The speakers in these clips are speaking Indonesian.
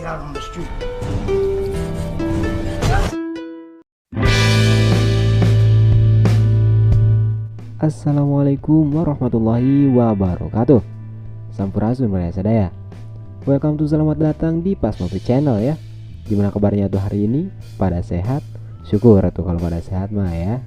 it out on the street. Assalamualaikum warahmatullahi wabarakatuh. Sampurasun Maria Sadaya. Welcome to selamat datang di Pas Mobi Channel ya. Gimana kabarnya tuh hari ini? Pada sehat? Syukur tuh kalau pada sehat mah ya.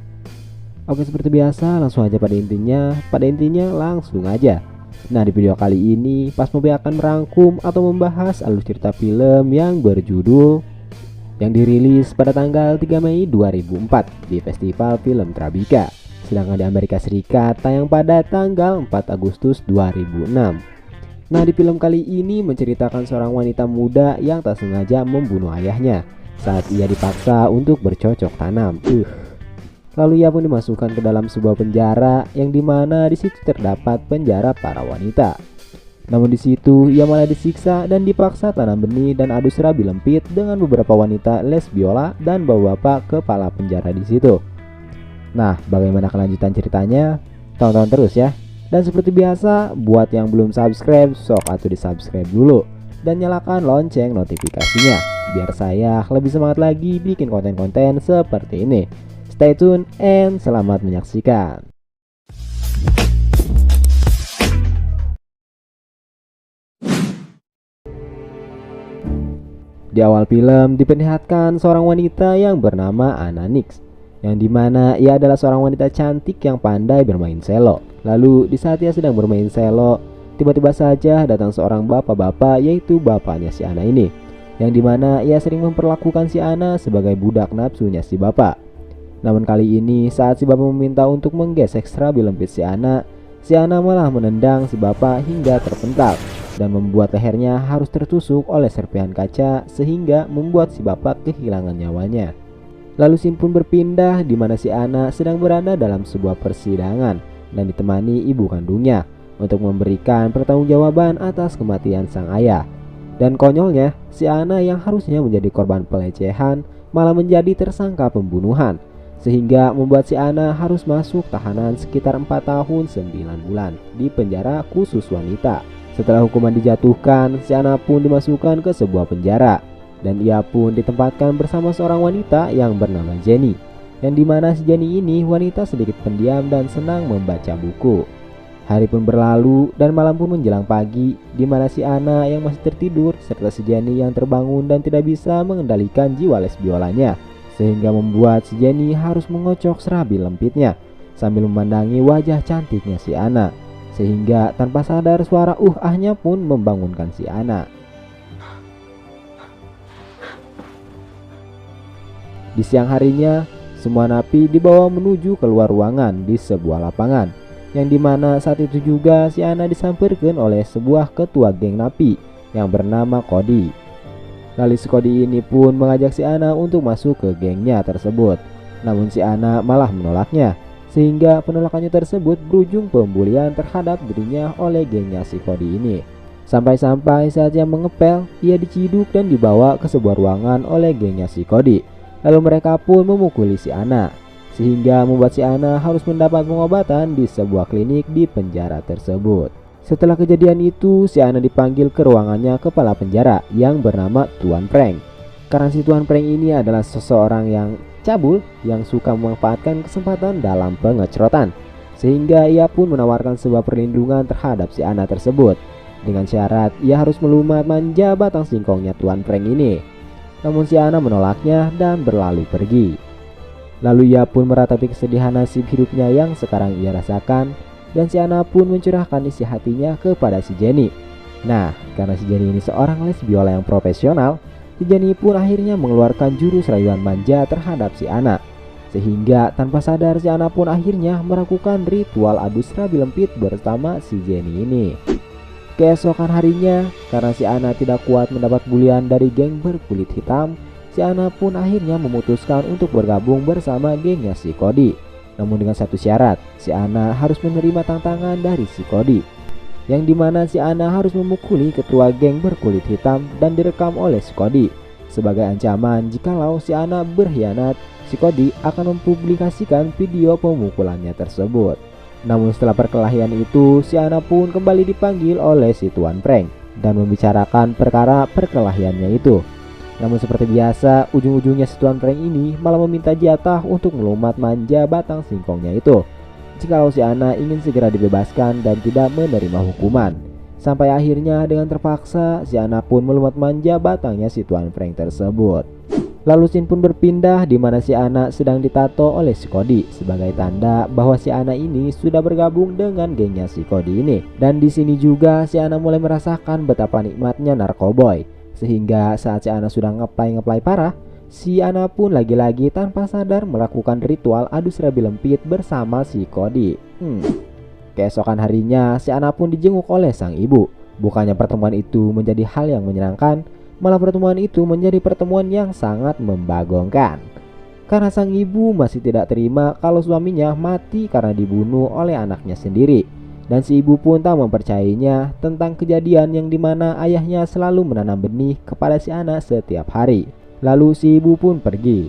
Oke, seperti biasa langsung aja pada intinya langsung aja. Nah, di video kali ini Pas Mobi akan merangkum atau membahas alur cerita film yang berjudul yang dirilis pada tanggal 3 Mei 2004 di Festival Film Trabika. Sedangkan di Amerika Serikat tayang pada tanggal 4 Agustus 2006. Nah, di film kali ini menceritakan seorang wanita muda yang tak sengaja membunuh ayahnya saat ia dipaksa untuk bercocok tanam. Lalu ia pun dimasukkan ke dalam sebuah penjara yang dimana di situ terdapat penjara para wanita. Namun di situ ia malah disiksa dan dipaksa tanam benih dan adu serabi lempit dengan beberapa wanita les biola dan bapak-bapak kepala penjara di situ. Nah, bagaimana kelanjutan ceritanya? Tonton terus ya. Dan seperti biasa, buat yang belum subscribe, sok atuh di subscribe dulu dan nyalakan lonceng notifikasinya biar saya lebih semangat lagi bikin konten-konten seperti ini. Stay tune and selamat menyaksikan. Di awal film diperlihatkan seorang wanita yang bernama Anna Nix, yang dimana ia adalah seorang wanita cantik yang pandai bermain selo. Lalu di saat ia sedang bermain selo, tiba-tiba saja datang seorang bapak-bapak, yaitu bapaknya si Anna ini, yang dimana ia sering memperlakukan si Anna sebagai budak nafsunya si bapak. Namun kali ini saat si bapak meminta untuk menggesek serabi lempit si Anna malah menendang si bapak hingga terpental dan membuat lehernya harus tertusuk oleh serpihan kaca sehingga membuat si bapak kehilangan nyawanya. Lalu scene pun berpindah di mana si Anna sedang berada dalam sebuah persidangan dan ditemani ibu kandungnya untuk memberikan pertanggungjawaban atas kematian sang ayah. Dan konyolnya, si Anna yang harusnya menjadi korban pelecehan malah menjadi tersangka pembunuhan, sehingga membuat si Anna harus masuk tahanan sekitar 4 tahun 9 bulan di penjara khusus wanita. Setelah hukuman dijatuhkan, si Anna pun dimasukkan ke sebuah penjara dan ia pun ditempatkan bersama seorang wanita yang bernama Jenny, yang dimana si Jenny ini wanita sedikit pendiam dan senang membaca buku. Hari pun berlalu dan malam pun menjelang pagi, di mana si Anna yang masih tertidur serta si Jenny yang terbangun dan tidak bisa mengendalikan jiwa les biolanya, sehingga membuat si Jenny harus mengocok serabi lempitnya sambil memandangi wajah cantiknya si Anna, sehingga tanpa sadar suara ahnya pun membangunkan si Anna. Di siang harinya, semua napi dibawa menuju keluar ruangan di sebuah lapangan, yang dimana saat itu juga si Anna disamperkan oleh sebuah ketua geng napi yang bernama Cody. Lalu si Cody ini pun mengajak si Anna untuk masuk ke gengnya tersebut. Namun si Anna malah menolaknya, sehingga penolakannya tersebut berujung pembulian terhadap dirinya oleh gengnya si Cody ini. Sampai-sampai saat ia mengepel, ia diciduk dan dibawa ke sebuah ruangan oleh gengnya si Cody. Lalu mereka pun memukuli si Anna, sehingga membuat si Anna harus mendapat pengobatan di sebuah klinik di penjara tersebut. Setelah kejadian itu, si Anna dipanggil ke ruangannya kepala penjara yang bernama Tuan Prank. Karena si Tuan Prank ini adalah seseorang yang cabul yang suka memanfaatkan kesempatan dalam pengecrotan, sehingga ia pun menawarkan sebuah perlindungan terhadap si Anna tersebut dengan syarat ia harus melumat manja batang singkongnya Tuan Prank ini. Namun si Anna menolaknya dan berlalu pergi. Lalu ia pun meratapi kesedihan nasib hidupnya yang sekarang ia rasakan, dan si Anna pun mencurahkan isi hatinya kepada si Jenny. Nah, karena si Jenny ini seorang les biola yang profesional, si Jenny pun akhirnya mengeluarkan jurus rayuan manja terhadap si Anna, sehingga tanpa sadar si Anna pun akhirnya melakukan ritual adu serabi lempit bersama si Jenny ini. Keesokan harinya, karena si Anna tidak kuat mendapat bulian dari geng berkulit hitam, si Anna pun akhirnya memutuskan untuk bergabung bersama gengnya si Cody. Namun dengan satu syarat, si Anna harus menerima tantangan dari si Cody, yang dimana si Anna harus memukuli ketua geng berkulit hitam dan direkam oleh si Cody. Sebagai ancaman jikalau si Anna berkhianat, si Cody akan mempublikasikan video pemukulannya tersebut. Namun setelah perkelahian itu, si Anna pun kembali dipanggil oleh si Tuan Prank, dan membicarakan perkara perkelahiannya itu. Namun seperti biasa, ujung-ujungnya si Tuan Frank ini malah meminta jatah untuk melumat manja batang singkongnya itu, jikalau si Ana ingin segera dibebaskan dan tidak menerima hukuman. Sampai akhirnya dengan terpaksa si Ana pun melumat manja batangnya si Tuan Frank tersebut. Lalu scene pun berpindah di mana si Ana sedang ditato oleh si Cody sebagai tanda bahwa si Ana ini sudah bergabung dengan gengnya si Cody ini. Dan di sini juga si Ana mulai merasakan betapa nikmatnya narkoboy. Sehingga saat si Ana sudah ngeplay parah, si Ana pun lagi-lagi tanpa sadar melakukan ritual adu serabi lempit bersama si Cody. Keesokan harinya si Ana pun dijenguk oleh sang ibu. Bukannya pertemuan itu menjadi hal yang menyenangkan, malah pertemuan itu menjadi pertemuan yang sangat membagongkan. Karena sang ibu masih tidak terima kalau suaminya mati karena dibunuh oleh anaknya sendiri. Dan si ibu pun tak mempercayainya tentang kejadian yang dimana ayahnya selalu menanam benih kepada si Ana setiap hari. Lalu si ibu pun pergi.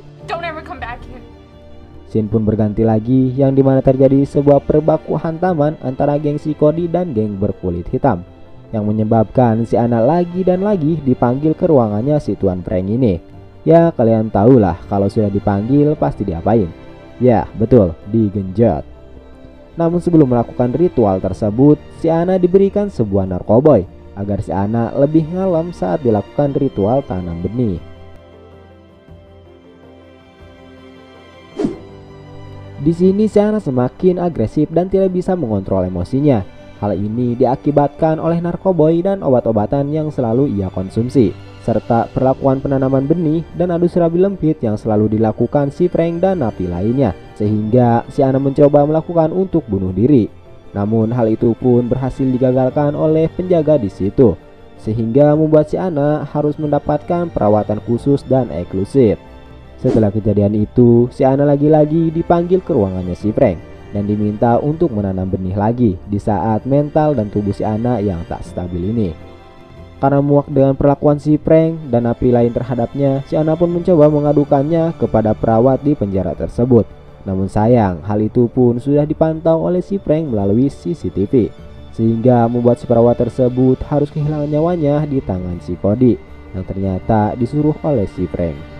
Scene pun berganti lagi yang dimana terjadi sebuah perbaku hantaman antara geng si Cody dan geng berkulit hitam, yang menyebabkan si Ana lagi dan lagi dipanggil ke ruangannya si Tuan Frank ini. Ya kalian tahulah kalau sudah dipanggil pasti diapain. Ya betul, digenjot. Namun sebelum melakukan ritual tersebut, si Ana diberikan sebuah narkoboy agar si Ana lebih ngalem saat dilakukan ritual tanam benih. Di sini si Ana semakin agresif dan tidak bisa mengontrol emosinya. Hal ini diakibatkan oleh narkoboy dan obat-obatan yang selalu ia konsumsi, serta perlakuan penanaman benih dan adu serabi lempit yang selalu dilakukan si Frank dan napi lainnya, sehingga si Ana mencoba melakukan untuk bunuh diri. Namun hal itu pun berhasil digagalkan oleh penjaga di situ, sehingga membuat si Ana harus mendapatkan perawatan khusus dan eksklusif. Setelah kejadian itu, si Ana lagi-lagi dipanggil ke ruangannya si Frank dan diminta untuk menanam benih lagi di saat mental dan tubuh si Ana yang tak stabil ini. Karena muak dengan perlakuan si Frank dan napi lain terhadapnya, si Ana pun mencoba mengadukannya kepada perawat di penjara tersebut. Namun sayang, hal itu pun sudah dipantau oleh si Frank melalui CCTV, sehingga membuat si perawat tersebut harus kehilangan nyawanya di tangan si Cody yang ternyata disuruh oleh si Frank.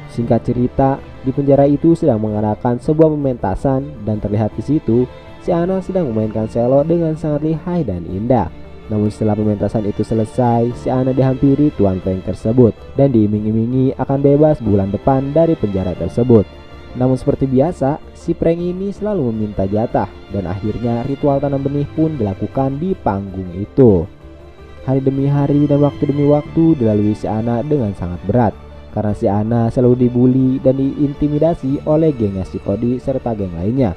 Singkat cerita, di penjara itu sedang mengadakan sebuah pementasan dan terlihat di situ si Ana sedang memainkan selo dengan sangat lihai dan indah. Namun setelah pementasan itu selesai, si Ana dihampiri Tuan Frank tersebut dan diiming-imingi akan bebas bulan depan dari penjara tersebut. Namun seperti biasa, si Frank ini selalu meminta jatah dan akhirnya ritual tanam benih pun dilakukan di panggung itu. Hari demi hari dan waktu demi waktu dilalui si Ana dengan sangat berat, karena si Ana selalu dibully dan diintimidasi oleh gengnya si Cody serta geng lainnya,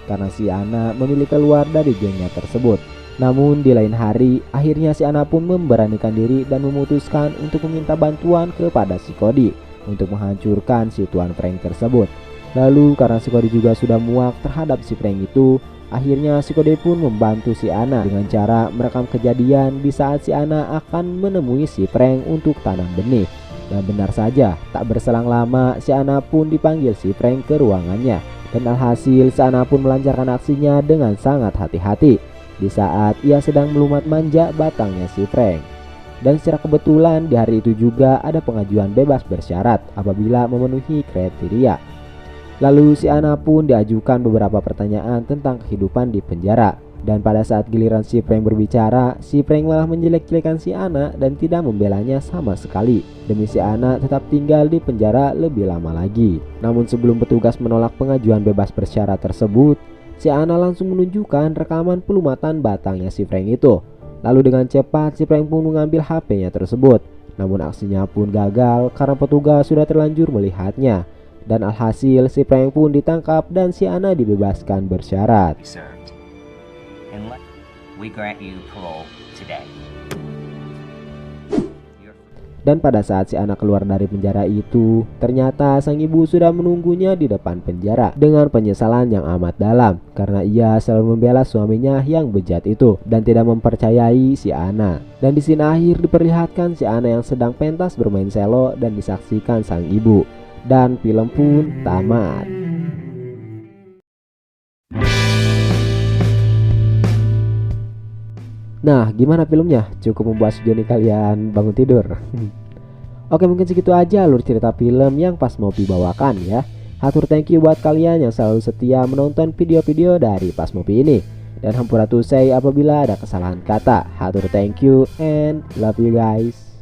karena si Ana memilih keluar dari gengnya tersebut. Namun di lain hari, akhirnya si Ana pun memberanikan diri dan memutuskan untuk meminta bantuan kepada si Cody untuk menghancurkan si Tuan Frank tersebut. Lalu karena si Cody juga sudah muak terhadap si Frank itu, akhirnya si Cody pun membantu si Ana dengan cara merekam kejadian di saat si Ana akan menemui si Frank untuk tanam benih. Dan benar saja, tak berselang lama si Ana pun dipanggil si Frank ke ruangannya. Dan alhasil si Ana pun melancarkan aksinya dengan sangat hati-hati di saat ia sedang melumat manja batangnya si Frank. Dan secara kebetulan di hari itu juga ada pengajuan bebas bersyarat apabila memenuhi kriteria. Lalu si Ana pun diajukan beberapa pertanyaan tentang kehidupan di penjara. Dan pada saat giliran si Frank berbicara, si Frank malah menjelek-jelekan si Ana dan tidak membelanya sama sekali, demi si Ana tetap tinggal di penjara lebih lama lagi. Namun sebelum petugas menolak pengajuan bebas bersyarat tersebut, si Ana langsung menunjukkan rekaman pelumatan batangnya si Frank itu. Lalu dengan cepat si Frank pun mengambil HP-nya tersebut. Namun aksinya pun gagal karena petugas sudah terlanjur melihatnya. Dan alhasil si Frank pun ditangkap dan si Ana dibebaskan bersyarat. Dan pada saat si Ana keluar dari penjara itu, ternyata sang ibu sudah menunggunya di depan penjara dengan penyesalan yang amat dalam karena ia selalu membela suaminya yang bejat itu dan tidak mempercayai si Ana. Dan di sini akhir diperlihatkan si Ana yang sedang pentas bermain selo dan disaksikan sang ibu. Dan film pun tamat. Nah, gimana filmnya? Cukup membuat Joni kalian bangun tidur? Oke, mungkin segitu aja alur cerita film yang Pas Movie bawakan ya. Hatur thank you buat kalian yang selalu setia menonton video-video dari Pas Movie ini. Dan hampura tusai apabila ada kesalahan kata. Hatur thank you and love you guys.